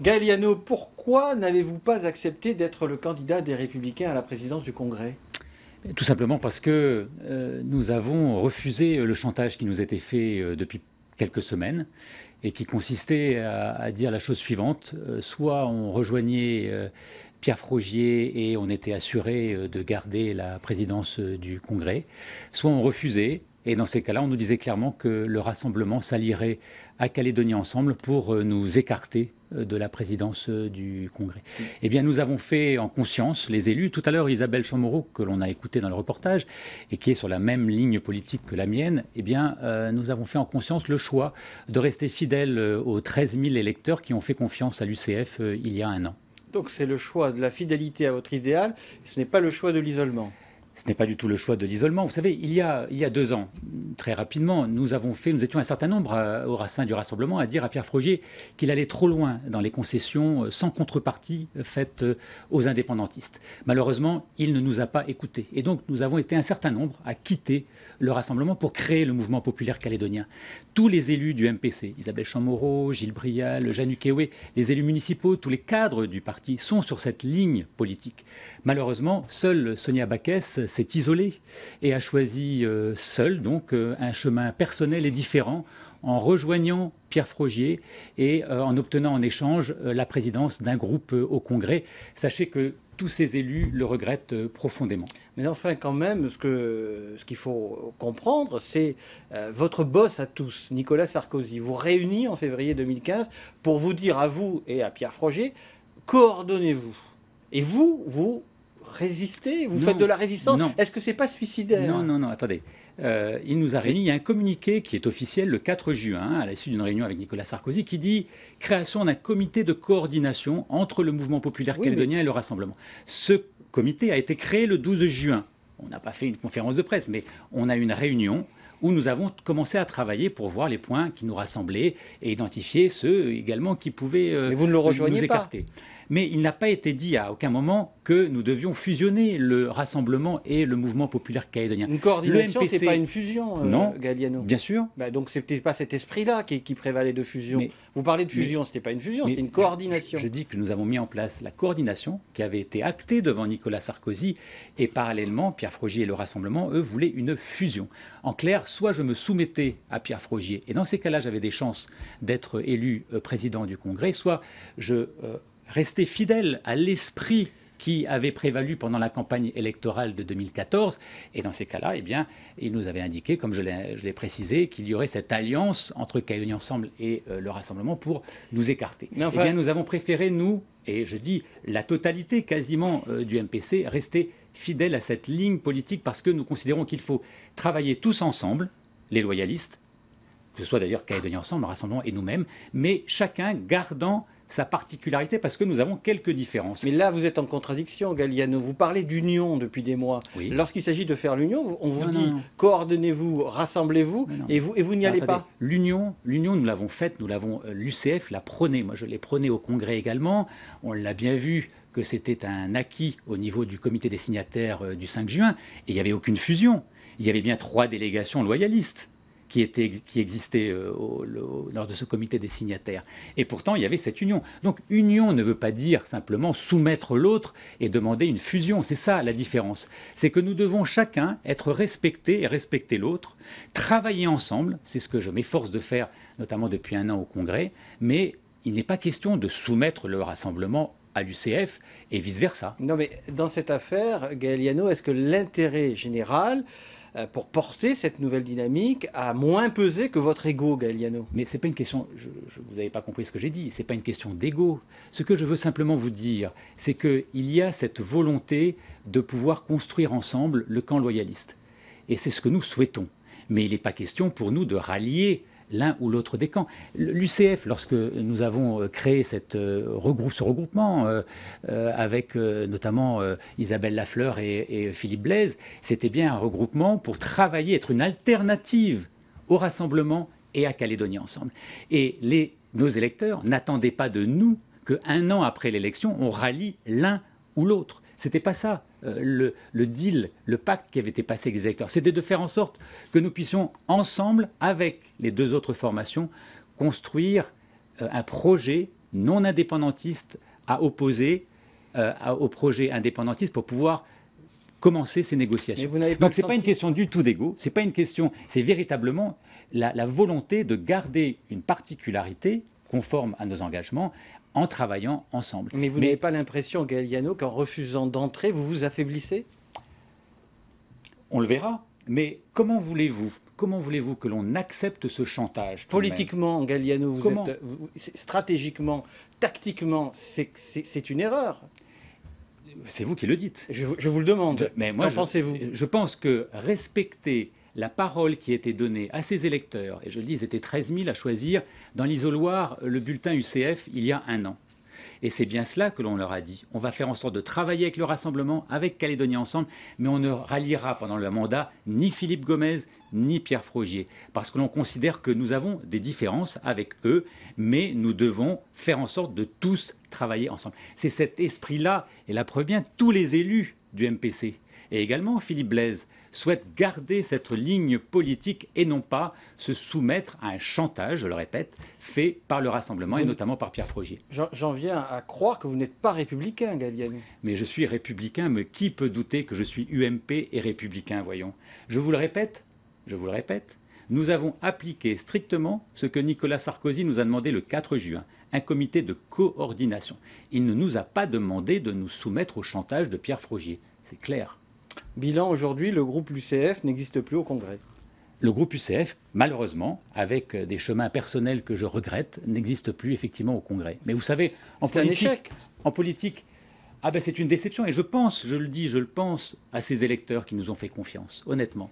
Gaël Liano, pourquoi n'avez-vous pas accepté d'être le candidat des Républicains à la présidence du Congrès? Tout simplement parce que nous avons refusé le chantage qui nous était fait depuis quelques semaines et qui consistait à dire la chose suivante. Soit on rejoignait Pierre Frogier et on était assuré de garder la présidence du Congrès, soit on refusait. Et dans ces cas-là, on nous disait clairement que le rassemblement s'allierait à Calédonie Ensemble pour nous écarter de la présidence du Congrès. Eh bien, nous avons fait en conscience, les élus, tout à l'heure Isabelle Chamorro, que l'on a écouté dans le reportage, et qui est sur la même ligne politique que la mienne, eh bien, nous avons fait en conscience le choix de rester fidèles aux 13 000 électeurs qui ont fait confiance à l'UCF il y a un an. Donc c'est le choix de la fidélité à votre idéal, et ce n'est pas le choix de l'isolement. Ce n'est pas du tout le choix de l'isolement. Vous savez, il y a 2 ans, très rapidement, nous étions un certain nombre au sein du Rassemblement à dire à Pierre Frogier qu'il allait trop loin dans les concessions sans contrepartie faites aux indépendantistes. Malheureusement, il ne nous a pas écoutés. Et donc, nous avons été un certain nombre à quitter le Rassemblement pour créer le mouvement populaire calédonien. Tous les élus du MPC, Isabelle Chamorro, Gilles Brial, Jeanne Ukéoué, les élus municipaux, tous les cadres du parti sont sur cette ligne politique. Malheureusement, seule Sonia Backès s'est isolée et a choisi seule donc un chemin personnel et différent en rejoignant Pierre Frogier et en obtenant en échange la présidence d'un groupe au Congrès. Sachez que tous ces élus le regrettent profondément. Mais enfin, quand même, ce qu'il faut comprendre, c'est votre boss à tous, Nicolas Sarkozy, vous réunit en février 2015 pour vous dire à vous et à Pierre Frogier, coordonnez-vous. Et vous résistez, vous faites de la résistance. Est-ce que c'est pas suicidaire? Non, attendez. Il nous a réunis. Il y a un communiqué qui est officiel le 4 juin, à l'issue d'une réunion avec Nicolas Sarkozy, qui dit création d'un comité de coordination entre le mouvement populaire calédonien et le Rassemblement. Ce comité a été créé le 12 juin. On n'a pas fait une conférence de presse, mais on a eu une réunion où nous avons commencé à travailler pour voir les points qui nous rassemblaient et identifier ceux également qui pouvaient nous écarter. Mais il n'a pas été dit à aucun moment que nous devions fusionner le Rassemblement et le mouvement populaire calédonien. Une coordination, ce n'est pas une fusion, non, Gaël Liano. Bien sûr. Donc ce n'était pas cet esprit-là qui prévalait de fusion. Vous parlez de fusion, ce n'était pas une fusion, c'était une coordination. Je dis que nous avons mis en place la coordination qui avait été actée devant Nicolas Sarkozy et parallèlement, Pierre Frogier et le Rassemblement, eux, voulaient une fusion. En clair, soit je me soumettais à Pierre Frogier, et dans ces cas-là, j'avais des chances d'être élu président du Congrès, soit je restais fidèle à l'esprit qui avait prévalu pendant la campagne électorale de 2014. Et dans ces cas-là, eh bien, il nous avait indiqué, comme je l'ai précisé, qu'il y aurait cette alliance entre Calédonie Ensemble et le Rassemblement pour nous écarter. Mais enfin, eh bien, nous avons préféré, nous, et je dis la totalité quasiment du MPC, rester fidèle à cette ligne politique parce que nous considérons qu'il faut travailler tous ensemble, les loyalistes, que ce soit d'ailleurs Calédonie Ensemble, le Rassemblement et nous-mêmes, mais chacun gardant sa particularité parce que nous avons quelques différences. Mais là, vous êtes en contradiction, Gaël Liano. Vous parlez d'union depuis des mois. Oui. Lorsqu'il s'agit de faire l'union, on vous dit coordonnez-vous, rassemblez-vous, et vous n'y allez pas. L'union, nous l'avons faite, l'UCF l'a prônée. Moi, je l'ai prônée au Congrès également. On l'a bien vu que c'était un acquis au niveau du comité des signataires du 5 juin. Et il n'y avait aucune fusion. Il y avait bien 3 délégations loyalistes qui existait lors de ce comité des signataires. Et pourtant, il y avait cette union. Donc, union ne veut pas dire simplement soumettre l'autre et demander une fusion. C'est ça la différence. C'est que nous devons chacun être respectés et respecter l'autre, travailler ensemble, c'est ce que je m'efforce de faire, notamment depuis un an au Congrès, mais il n'est pas question de soumettre le Rassemblement à l'UCF et vice-versa. Non, mais dans cette affaire, Gaël Liano, est-ce que l'intérêt général pour porter cette nouvelle dynamique a moins pesé que votre ego, Gaël Liano? Mais ce n'est pas une question, vous n'avez pas compris ce que j'ai dit, ce n'est pas une question d'ego. Ce que je veux simplement vous dire, c'est qu'il y a cette volonté de pouvoir construire ensemble le camp loyaliste. Et c'est ce que nous souhaitons. Mais il n'est pas question pour nous de rallier l'un ou l'autre des camps. L'UCF, lorsque nous avons créé ce regroupement avec notamment Isabelle Lafleur et Philippe Blaise, c'était bien un regroupement pour travailler, être une alternative au Rassemblement et à Calédonie Ensemble. Et nos électeurs n'attendaient pas de nous qu'un an après l'élection, on rallie l'un ou l'autre. C'était pas ça, le deal, le pacte qui avait été passé avec les électeurs. C'était de faire en sorte que nous puissions ensemble, avec les 2 autres formations, construire un projet non indépendantistes à opposer au projet indépendantiste pour pouvoir commencer ces négociations. Donc ce n'est pas une question du tout d'ego, c'est pas une question, c'est véritablement la volonté de garder une particularité conforme à nos engagements en travaillant ensemble. Mais vous n'avez pas l'impression, Galliano, qu'en refusant d'entrer, vous vous affaiblissez? On le verra. Mais comment voulez-vous que l'on accepte ce chantage? Politiquement, Galliano, stratégiquement, tactiquement, c'est une erreur. C'est vous qui le dites. Je vous le demande. Mais moi, qu'en pensez-vous? Je pense que respecter la parole qui a été donnée à ces électeurs, et je le dis, ils étaient 13 000 à choisir dans l'isoloir le bulletin UCF il y a un an. Et c'est bien cela que l'on leur a dit. On va faire en sorte de travailler avec le Rassemblement, avec Calédonie Ensemble, mais on ne ralliera pendant le mandat ni Philippe Gomez, ni Pierre Frogier, parce que l'on considère que nous avons des différences avec eux, mais nous devons faire en sorte de tous travailler ensemble. C'est cet esprit-là, et la preuve bien, tous les élus du MPC, et également Philippe Blaise, souhaitent garder cette ligne politique et non pas se soumettre à un chantage, je le répète, fait par le Rassemblement et notamment par Pierre Frogier. J'en viens à croire que vous n'êtes pas républicain, Galliano. Mais je suis républicain, mais qui peut douter que je suis UMP et républicain, voyons. Je vous le répète, nous avons appliqué strictement ce que Nicolas Sarkozy nous a demandé le 4 juin, un comité de coordination. Il ne nous a pas demandé de nous soumettre au chantage de Pierre Frogier, c'est clair. Bilan, aujourd'hui, le groupe UCF n'existe plus au Congrès. Le groupe UCF, malheureusement, avec des chemins personnels que je regrette, n'existe plus effectivement au Congrès. Mais vous savez, c'est un échec. En politique, c'est une déception. Et je le pense à ces électeurs qui nous ont fait confiance, honnêtement.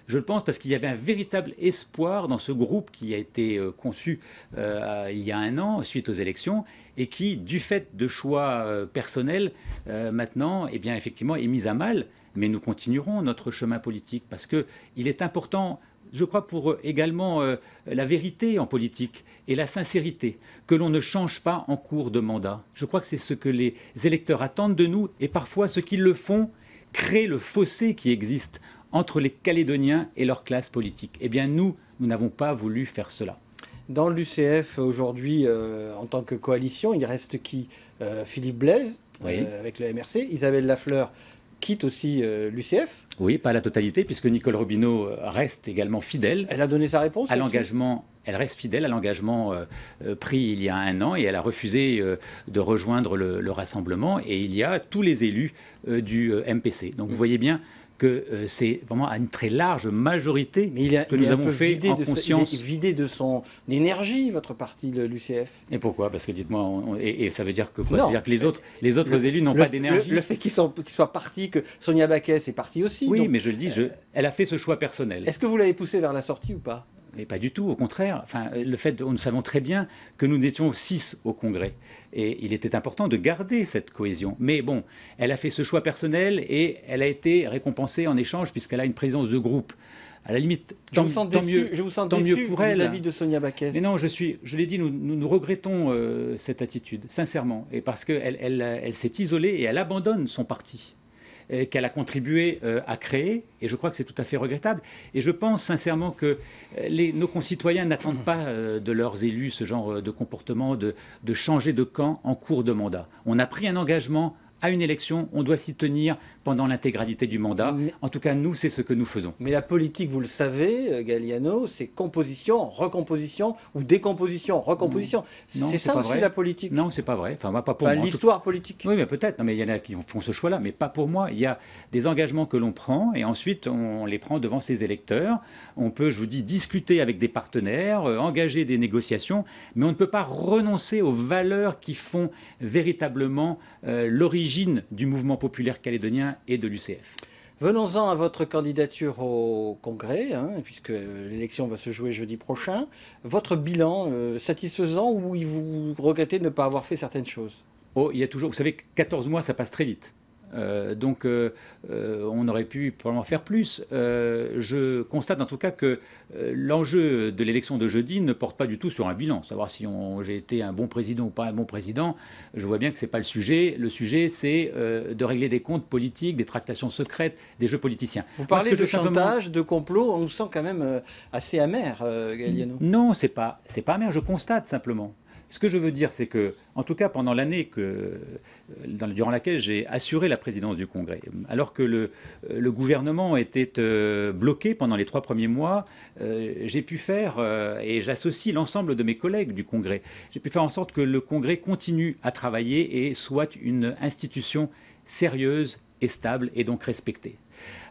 Je le pense parce qu'il y avait un véritable espoir dans ce groupe qui a été conçu il y a un an suite aux élections et qui, du fait de choix personnels, maintenant, effectivement, est mis à mal. Mais nous continuerons notre chemin politique parce qu'il est important, je crois, pour également la vérité en politique et la sincérité, que l'on ne change pas en cours de mandat. Je crois que c'est ce que les électeurs attendent de nous et parfois ceux qui le font créent le fossé qui existe entre les Calédoniens et leur classe politique. Eh bien, nous n'avons pas voulu faire cela. Dans l'UCF, aujourd'hui, en tant que coalition, il reste qui? Philippe Blaise, oui. Avec le MRC, Isabelle Lafleur quitte aussi l'UCF. Oui, pas la totalité, puisque Nicole Robineau reste également fidèle. Elle a donné sa réponse à l'engagement. Elle reste fidèle à l'engagement pris il y a un an et elle a refusé de rejoindre le Rassemblement. Et il y a tous les élus du MPC. Donc vous voyez bien que c'est vraiment à une très large majorité que nous avons fait en conscience. Il est vidé de son énergie, votre parti, l'UCF. Et pourquoi? Parce que dites-moi, et ça veut dire que quoi? Ça veut dire que les autres élus n'ont pas d'énergie. Le fait qu'ils soient partis, que Sonia Baquès est partie aussi. Oui, donc, mais je le dis, elle a fait ce choix personnel. Est-ce que vous l'avez poussée vers la sortie ou pas? Mais pas du tout, au contraire. Enfin, nous savons très bien que nous étions 6 au Congrès. Et il était important de garder cette cohésion. Mais bon, elle a fait ce choix personnel et elle a été récompensée en échange puisqu'elle a une présence de groupe. À la limite, tant mieux pour elle. Vis-à-vis de Sonia Baquès. Mais non, je l'ai dit, nous regrettons cette attitude, sincèrement. Et parce qu'elle s'est isolée et elle abandonne son parti qu'elle a contribué à créer, et je crois que c'est tout à fait regrettable. Et je pense sincèrement que nos concitoyens n'attendent pas de leurs élus ce genre de comportement, de changer de camp en cours de mandat. On a pris un engagement à une élection, on doit s'y tenir pendant l'intégralité du mandat. En tout cas, nous, c'est ce que nous faisons. Mais la politique, vous le savez, Galliano, c'est composition, recomposition ou décomposition, recomposition. C'est ça aussi vrai. La politique. Non, c'est pas vrai. Enfin, pas pour moi. L'histoire politique. Oui, mais peut-être. Non, mais il y en a qui font ce choix-là, mais pas pour moi. Il y a des engagements que l'on prend et ensuite on les prend devant ses électeurs. On peut, je vous dis, discuter avec des partenaires, engager des négociations, mais on ne peut pas renoncer aux valeurs qui font véritablement l'origine du mouvement populaire calédonien et de l'UCF. Venons-en à votre candidature au Congrès, puisque l'élection va se jouer jeudi prochain. Votre bilan satisfaisant ou vous regrettez de ne pas avoir fait certaines choses? Il y a toujours, vous savez, 14 mois, ça passe très vite. Donc on aurait pu probablement faire plus. Je constate en tout cas que l'enjeu de l'élection de jeudi ne porte pas du tout sur un bilan, savoir si j'ai été un bon président ou pas un bon président. Je vois bien que ce n'est pas le sujet. Le sujet, c'est de régler des comptes politiques, des tractations secrètes, des jeux politiciens. Vous parlez de chantage, de complot, on nous sent quand même assez amer, Galliano. Non, c'est pas amer, je constate simplement Ce que je veux dire, c'est que, en tout cas, pendant l'année durant laquelle j'ai assuré la présidence du Congrès, alors que le gouvernement était bloqué pendant les 3 premiers mois, j'ai pu faire, et j'associe l'ensemble de mes collègues du Congrès, j'ai pu faire en sorte que le Congrès continue à travailler et soit une institution sérieuse et stable et donc respectée.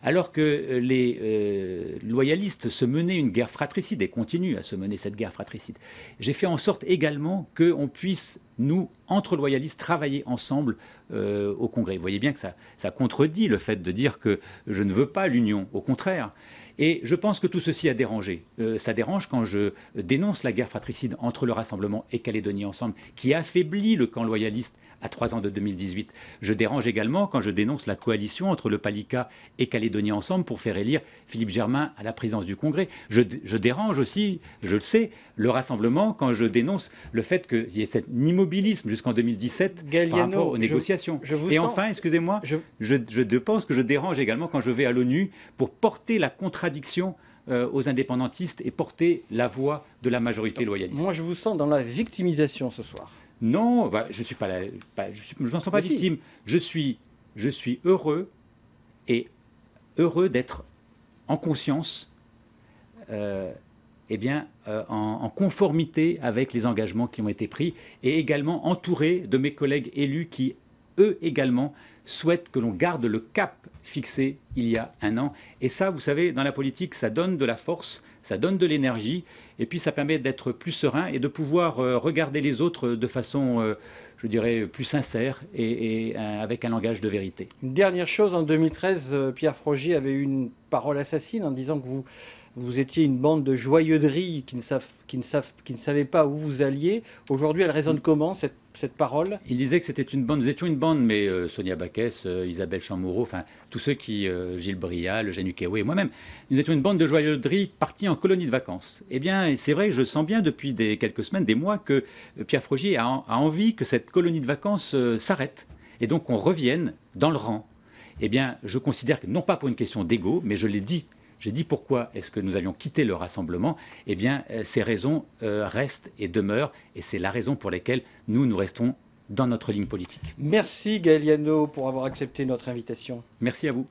Alors que les loyalistes se menaient une guerre fratricide et continuent à se mener cette guerre fratricide, j'ai fait en sorte également qu'on puisse, nous, entre loyalistes, travailler ensemble au Congrès. Vous voyez bien que ça contredit le fait de dire que je ne veux pas l'union, au contraire. Et je pense que tout ceci a dérangé. Ça dérange quand je dénonce la guerre fratricide entre le Rassemblement et Calédonie Ensemble, qui affaiblit le camp loyaliste à 3 ans de 2018. Je dérange également quand je dénonce la coalition entre le Palika et Calédonie Ensemble pour faire élire Philippe Germain à la présidence du Congrès. Je dérange aussi, je le sais, le Rassemblement quand je dénonce le fait qu'il y ait cet immobilisme jusqu'en 2017 par rapport aux négociations. Et enfin, excusez-moi, je pense que je dérange également quand je vais à l'ONU pour porter la contradiction aux indépendantistes et porter la voix de la majorité loyaliste. Moi, je vous sens dans la victimisation ce soir. Non, je suis pas je n'en sens pas victime. Je suis heureux d'être en conscience, en conformité avec les engagements qui ont été pris et également entouré de mes collègues élus qui, eux également, souhaitent que l'on garde le cap fixé il y a un an. Et ça, vous savez, dans la politique, ça donne de la force, ça donne de l'énergie, et puis ça permet d'être plus serein et de pouvoir regarder les autres de façon, je dirais, plus sincère et avec un langage de vérité. Une dernière chose, en 2013, Pierre Frogier avait eu une parole assassine en disant que vous étiez une bande de joyeuderies qui ne savaient pas où vous alliez. Aujourd'hui, elle résonne comment, cette parole? Il disait que c'était une bande, nous étions une bande, mais Sonia Baquès, Isabelle Chamorro, enfin tous ceux qui, Gilles Brial, Jeanne Huquet et moi-même, nous étions une bande de joyeuderies partis en colonie de vacances. Eh bien, c'est vrai que je sens bien depuis quelques semaines, des mois, que Pierre Frogier a envie que cette colonie de vacances s'arrête et donc qu'on revienne dans le rang. Eh bien, je considère que, non pas pour une question d'ego, mais je l'ai dit, j'ai dit pourquoi est-ce que nous avions quitté le Rassemblement. Eh bien, ces raisons restent et demeurent, et c'est la raison pour laquelle nous restons dans notre ligne politique. Merci Gaël Liano pour avoir accepté notre invitation. Merci à vous.